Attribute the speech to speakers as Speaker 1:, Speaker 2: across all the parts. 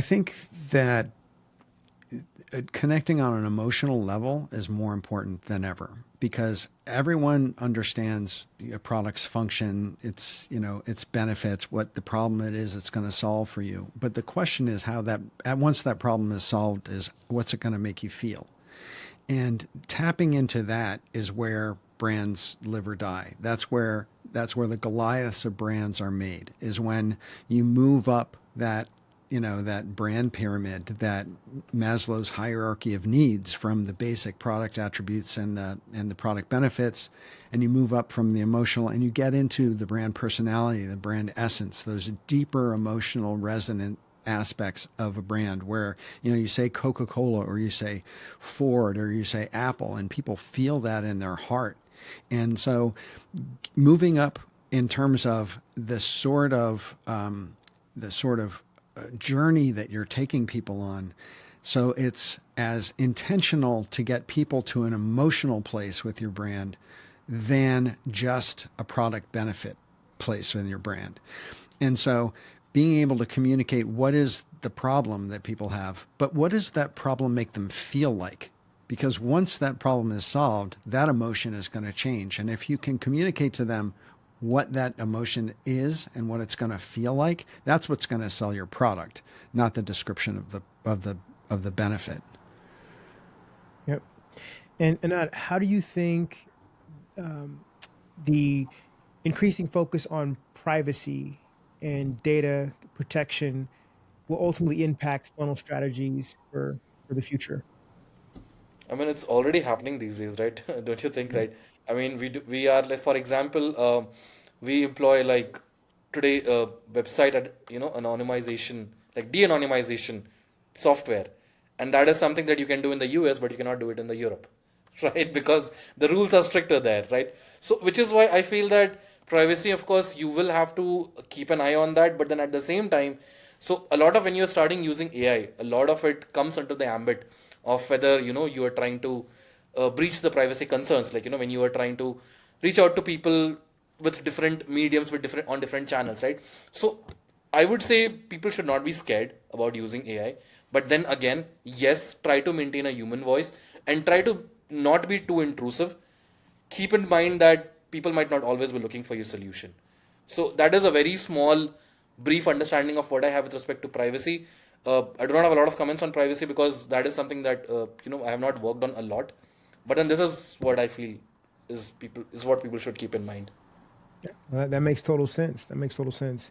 Speaker 1: I think that connecting on an emotional level is more important than ever because everyone understands a product's function, its benefits, what the problem it is it's going to solve for you. But the question is how that once that problem is solved is what's it going to make you feel? And tapping into that is where brands live or die. That's where the Goliaths of brands are made. Is when you move up that brand pyramid, that Maslow's hierarchy of needs from the basic product attributes and the product benefits, and you move up from the emotional and you get into the brand personality, the brand essence, those deeper emotional resonant aspects of a brand where you say Coca-Cola or you say Ford or you say Apple and people feel that in their heart. And so moving up in terms of the sort of journey that you're taking people on, so it's as intentional to get people to an emotional place with your brand than just a product benefit place in your brand. And so being able to communicate what is the problem that people have, but what does that problem make them feel like? Because once that problem is solved, that emotion is going to change. And if you can communicate to them what that emotion is and what it's going to feel like, that's what's going to sell your product, not the description of the benefit.
Speaker 2: Yep. And Anand, how do you think um, the increasing focus on privacy and data protection will ultimately impact funnel strategies for the future?
Speaker 3: I mean, it's already happening these days, right? Don't you think, right? I mean, we are like, for example, we employ like today website anonymization, like de-anonymization software, and that is something that you can do in the US, but you cannot do it in the Europe, right? Because the rules are stricter there, right? So, which is why I feel that privacy, of course, you will have to keep an eye on that, but then at the same time, so a lot of when you're starting using AI, a lot of it comes under the ambit of whether you are trying to breach the privacy concerns, like when you are trying to reach out to people with different mediums, with different on different channels, right? So I would say people should not be scared about using AI, but then again, yes, try to maintain a human voice and try to not be too intrusive. Keep in mind that people might not always be looking for your solution. So that is a very small, brief understanding of what I have with respect to privacy. I do not have a lot of comments on privacy because that is something that I have not worked on a lot. But then this is what I feel is what people should keep in mind.
Speaker 2: That makes total sense. That makes total sense.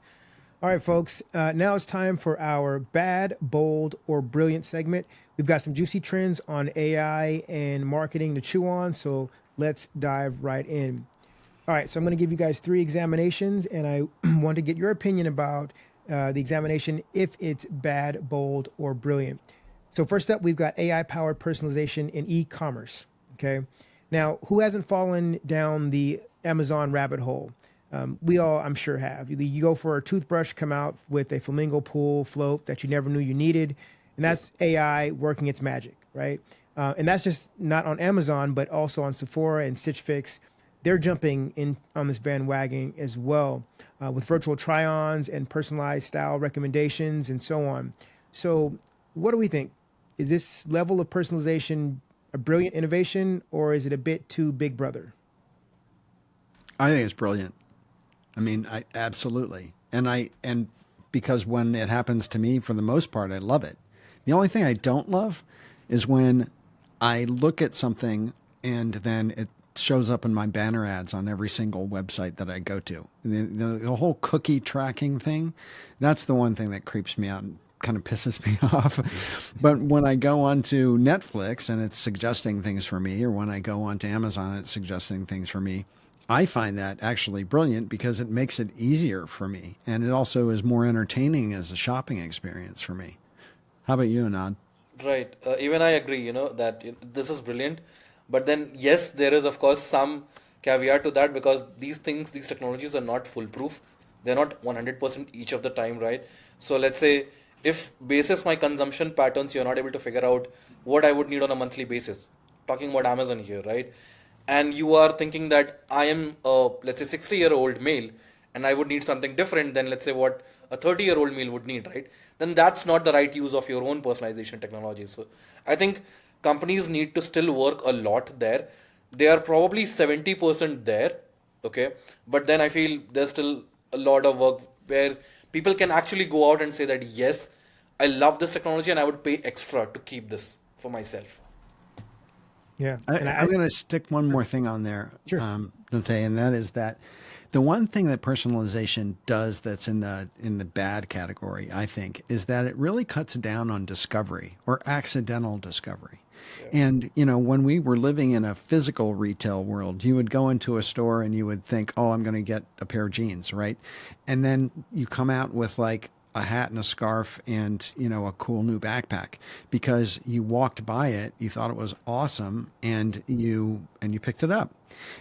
Speaker 2: All right, folks. Now it's time for our bad, bold, or brilliant segment. We've got some juicy trends on AI and marketing to chew on. So let's dive right in. All right. So I'm going to give you guys three examinations, and I want to get your opinion about the examination if it's bad, bold, or brilliant. So first up, we've got AI powered personalization in e-commerce. Okay. Now, who hasn't fallen down the Amazon rabbit hole? We all, I'm sure, have. You go for a toothbrush, come out with a flamingo pool float that you never knew you needed, and that's AI working its magic, right? And that's just not on Amazon, but also on Sephora and Stitch Fix. They're jumping in on this bandwagon as well, with virtual try-ons and personalized style recommendations and so on. So, what do we think? Is this level of personalization a brilliant innovation, or is it a bit too Big Brother?
Speaker 1: I think it's brilliant. I mean, I absolutely. And because when it happens to me for the most part, I love it. The only thing I don't love is when I look at something and then it shows up in my banner ads on every single website that I go to. The whole cookie tracking thing, that's the one thing that creeps me out and kind of pisses me off. But when I go onto Netflix and it's suggesting things for me, or when I go onto Amazon and it's suggesting things for me, I find that actually brilliant because it makes it easier for me. And it also is more entertaining as a shopping experience for me. How about you, Anand?
Speaker 3: Right. Even I agree, that this is brilliant. But then, yes, there is, of course, some caveat to that because these things, these technologies are not foolproof. They're not 100% each of the time, right? So let's say if basis my consumption patterns, you're not able to figure out what I would need on a monthly basis. Talking about Amazon here, right? And you are thinking that I am, let's say, 60-year-old male and I would need something different than, let's say, what a 30-year-old male would need, right? Then that's not the right use of your own personalization technology. So I think companies need to still work a lot there. They are probably 70% there, okay? But then I feel there's still a lot of work where people can actually go out and say that, yes, I love this technology and I would pay extra to keep this for myself.
Speaker 2: Yeah. And
Speaker 1: I'm going to stick one more thing on there,
Speaker 2: sure.
Speaker 1: Dante, and that is that the one thing that personalization does that's in the bad category, I think, is that it really cuts down on discovery or accidental discovery.
Speaker 3: Yeah.
Speaker 1: And when we were living in a physical retail world, you would go into a store and you would think, "Oh, I'm going to get a pair of jeans," right? And then you come out with like a hat and a scarf and a cool new backpack because you walked by it, you thought it was awesome, and you picked it up.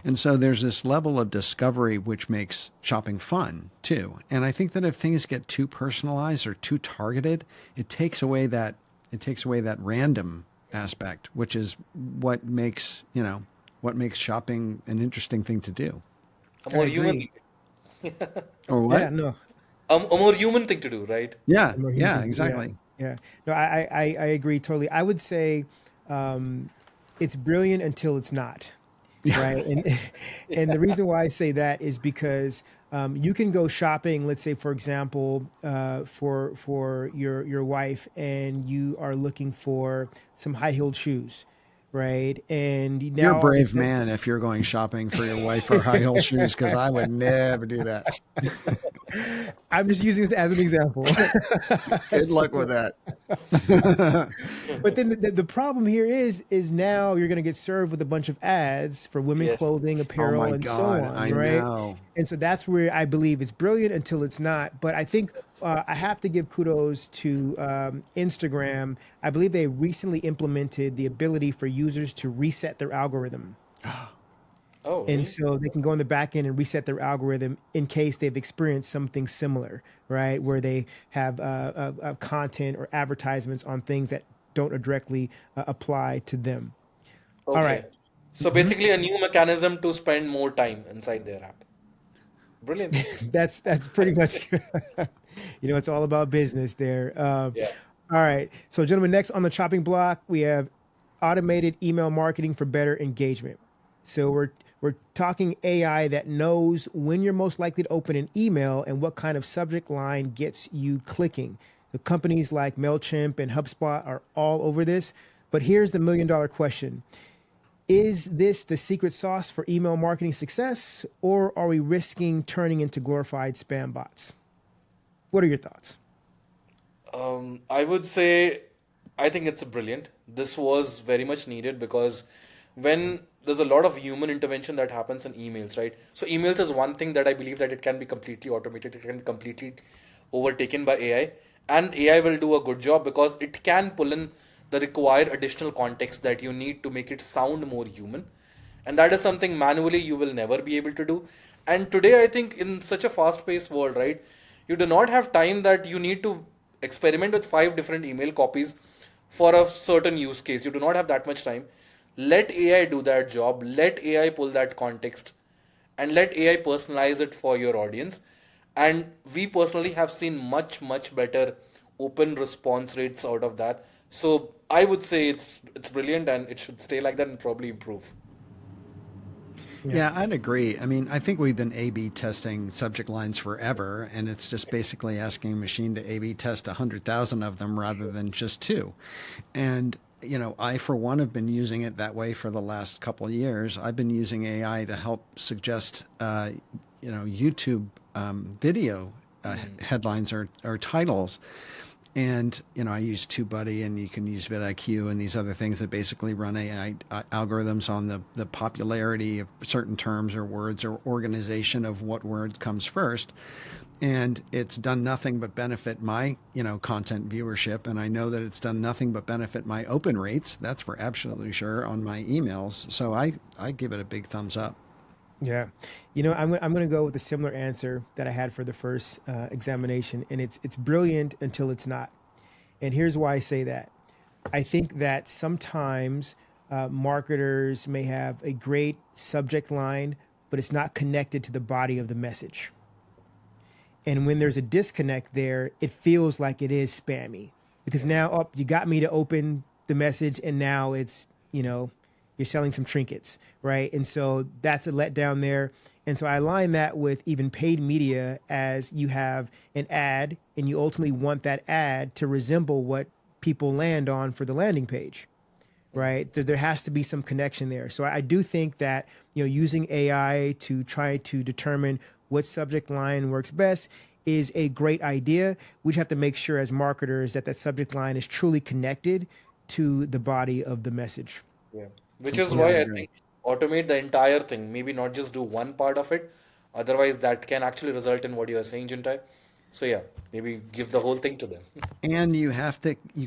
Speaker 1: And so there's this level of discovery which makes shopping fun too. And I think that if things get too personalized or too targeted, it takes away that random aspect, which is what makes shopping an interesting thing to do.
Speaker 3: A
Speaker 2: I
Speaker 3: more human,
Speaker 2: agree.
Speaker 1: Or
Speaker 2: Yeah,
Speaker 1: what?
Speaker 2: no.
Speaker 3: a more human thing to do, right?
Speaker 1: Yeah,
Speaker 2: More human
Speaker 1: yeah,
Speaker 2: thing to do. Yeah.
Speaker 1: exactly.
Speaker 2: Yeah. No, I agree totally. I would say um, it's brilliant until it's not.
Speaker 1: Yeah.
Speaker 2: Right. And the reason why I say that is because you can go shopping, let's say, for example, for your wife, and you are looking for some high-heeled shoes, right? And
Speaker 1: You're a
Speaker 2: now all of a
Speaker 1: brave
Speaker 2: sudden,
Speaker 1: man if you're going shopping for your wife for high heel shoes, because I would never do that.
Speaker 2: I'm just using this as an example.
Speaker 1: Good luck with
Speaker 2: So,
Speaker 1: that.
Speaker 2: but then the problem here is now you're going to get served with a bunch of ads for women
Speaker 3: Yes.
Speaker 2: clothing,
Speaker 1: Oh
Speaker 2: apparel,
Speaker 1: my
Speaker 2: and so
Speaker 1: God,
Speaker 2: on,
Speaker 1: I
Speaker 2: right?
Speaker 1: know.
Speaker 2: And so that's where I believe it's brilliant until it's not. But I think I have to give kudos to Instagram. I believe they recently implemented the ability for users to reset their algorithm.
Speaker 3: Oh,
Speaker 2: And
Speaker 3: really?
Speaker 2: so they can go in the back end and reset their algorithm in case they've experienced something similar, right? Where they have content or advertisements on things that don't directly apply to them. All right.
Speaker 3: Okay. So basically, a new mechanism to spend more time inside their app. Brilliant.
Speaker 2: That's pretty much, it's all about business there.
Speaker 3: Yeah.
Speaker 2: All right. So, gentlemen, next on the chopping block, we have automated email marketing for better engagement. So we're talking AI that knows when you're most likely to open an email and what kind of subject line gets you clicking. The companies like MailChimp and HubSpot are all over this. But here's the $1 million question. Is this the secret sauce for email marketing success, or are we risking turning into glorified spam bots? What are your thoughts?
Speaker 3: I would say I think it's brilliant. This was very much needed because when there's a lot of human intervention that happens in emails, right? So emails is one thing that I believe that it can be completely automated, it can be completely overtaken by AI, and AI will do a good job because it can pull in the required additional context that you need to make it sound more human, and that is something manually you will never be able to do. And today I think in such a fast paced world, right, you do not have time that you need to experiment with five different email copies for a certain use case. You do not have that much time. Let AI do that job, let AI pull that context, and let AI personalize it for your audience. And we personally have seen much better open response rates out of that. So I would say it's brilliant and it should stay like that and probably improve.
Speaker 2: Yeah.
Speaker 1: Yeah, I'd agree. I mean, I think we've been A/B testing subject lines forever, and it's just basically asking a machine to A/B test 100,000 of them rather than just two. And I for one have been using it that way for the last couple of years. I've been using AI to help suggest, YouTube video headlines or titles. And I use TubeBuddy, and you can use vidIQ and these other things that basically run AI algorithms on the popularity of certain terms or words or organization of what word comes first. And it's done nothing but benefit my content viewership, and I know that it's done nothing but benefit my open rates. That's for absolutely sure on my emails. So I give it a big thumbs up.
Speaker 2: Yeah. I'm going to go with a similar answer that I had for the first examination, and it's brilliant until it's not. And here's why I say that. I think that sometimes marketers may have a great subject line, but it's not connected to the body of the message. And when there's a disconnect there, it feels like it is spammy because now up you got me to open the message and now it's, you're selling some trinkets, right? And so that's a letdown there. And so I align that with even paid media as you have an ad and you ultimately want that ad to resemble what people land on for the landing page, right? There has to be some connection there. So I do think that, using AI to try to determine what subject line works best is a great idea. We just have to make sure as marketers that that subject line is truly connected to the body of the message.
Speaker 3: Yeah. Which is
Speaker 1: Completely
Speaker 3: why I
Speaker 1: agree.
Speaker 3: think automate the entire thing, maybe not just do one part of it. Otherwise, that can actually result in what you are saying, Jintai. So yeah, maybe give the whole thing to them.
Speaker 1: And you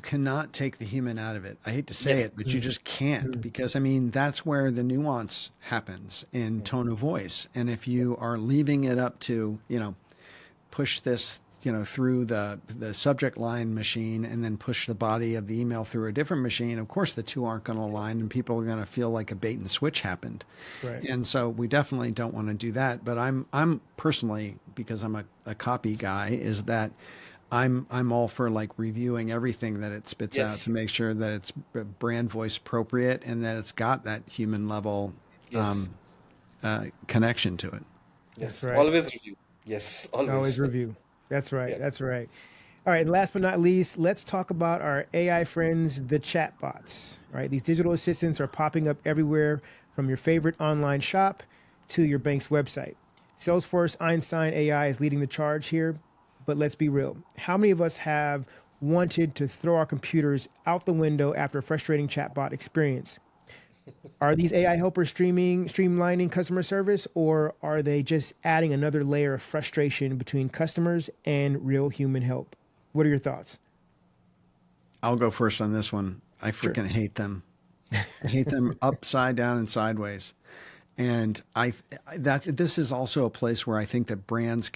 Speaker 1: cannot take the human out of it. I hate to say
Speaker 3: Yes.
Speaker 1: it, but you just can't because I mean, that's where the nuance happens in tone of voice. And if you are leaving it up to, push this, through the subject line machine and then push the body of the email through a different machine, of course the two aren't going to align and people are going to feel like a bait and switch happened.
Speaker 2: Right.
Speaker 1: And so we definitely don't want to do that. But I'm personally, because I'm a copy guy, is that I'm all for like reviewing everything that it spits out
Speaker 3: Yes.
Speaker 1: to make sure that it's brand voice appropriate and that it's got that human level
Speaker 3: Yes.
Speaker 1: connection to it.
Speaker 2: That's
Speaker 3: Yes.
Speaker 2: right.
Speaker 3: Always review. Yes.
Speaker 2: Always
Speaker 3: Always.
Speaker 2: review. That's right.
Speaker 3: Yeah.
Speaker 2: That's right. All right. And last but not least, let's talk about our AI friends, the chatbots. Right. These digital assistants are popping up everywhere from your favorite online shop to your bank's website. Salesforce Einstein AI is leading the charge here, but let's be real. How many of us have wanted to throw our computers out the window after a frustrating chatbot experience? Are these AI helpers streamlining customer service, or are they just adding another layer of frustration between customers and real human help? What are your thoughts?
Speaker 1: I'll go first on this one. I
Speaker 2: Sure.
Speaker 1: freaking hate them. I hate them upside down and sideways. And that this is also a place where I think that brands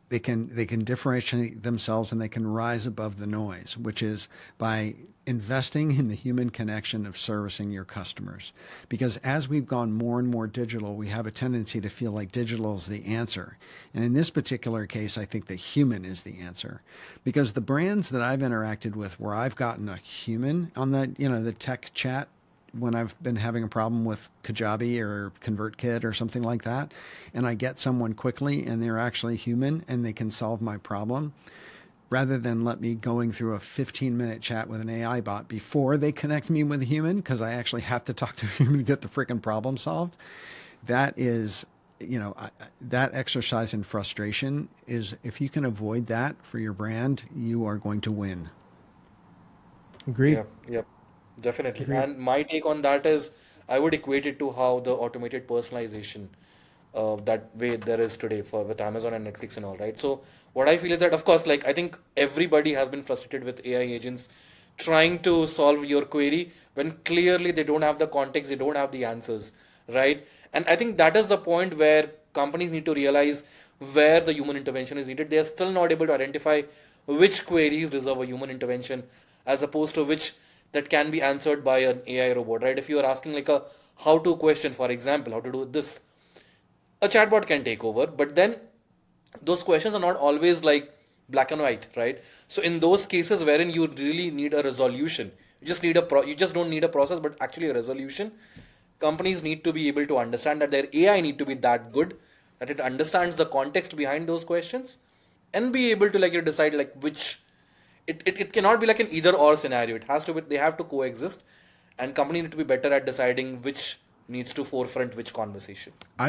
Speaker 1: they can differentiate themselves and they can rise above the noise, which is by investing in the human connection of servicing your customers. Because as we've gone more and more digital, we have a tendency to feel like digital is the answer. And in this particular case, I think the human is the answer. Because the brands that I've interacted with where I've gotten a human on that, the tech chat when I've been having a problem with Kajabi or ConvertKit or something like that, and I get someone quickly and they're actually human and they can solve my problem, rather than let me going through a 15-minute chat with an AI bot before they connect me with a human, because I actually have to talk to a human to get the freaking problem solved. That is, that exercise in frustration is, if you can avoid that for your brand, you are going to win.
Speaker 2: Agreed.
Speaker 3: Yep, yep, definitely.
Speaker 2: Agreed.
Speaker 3: And my take on that is I would equate it to how the automated personalization that way there is today for with Amazon and Netflix and all, right? So what I feel is that of course, like I think everybody has been frustrated with AI agents trying to solve your query when clearly they don't have the context, they don't have the answers, right? And I think that is the point where companies need to realize where the human intervention is needed. They are still not able to identify which queries deserve a human intervention as opposed to which that can be answered by an AI robot, right? If you are asking like a how-to question, for example, how to do this, a chatbot can take over, but then those questions are not always like black and white, right? So in those cases wherein you really need a resolution, you just don't need a process but actually a resolution. Companies need to be able to understand that their AI need to be that good that it understands the context behind those questions and be able to like you decide like which it cannot be like an either or scenario. It has to be, they have to coexist, and companies need to be better at deciding which needs to forefront which conversation.
Speaker 1: I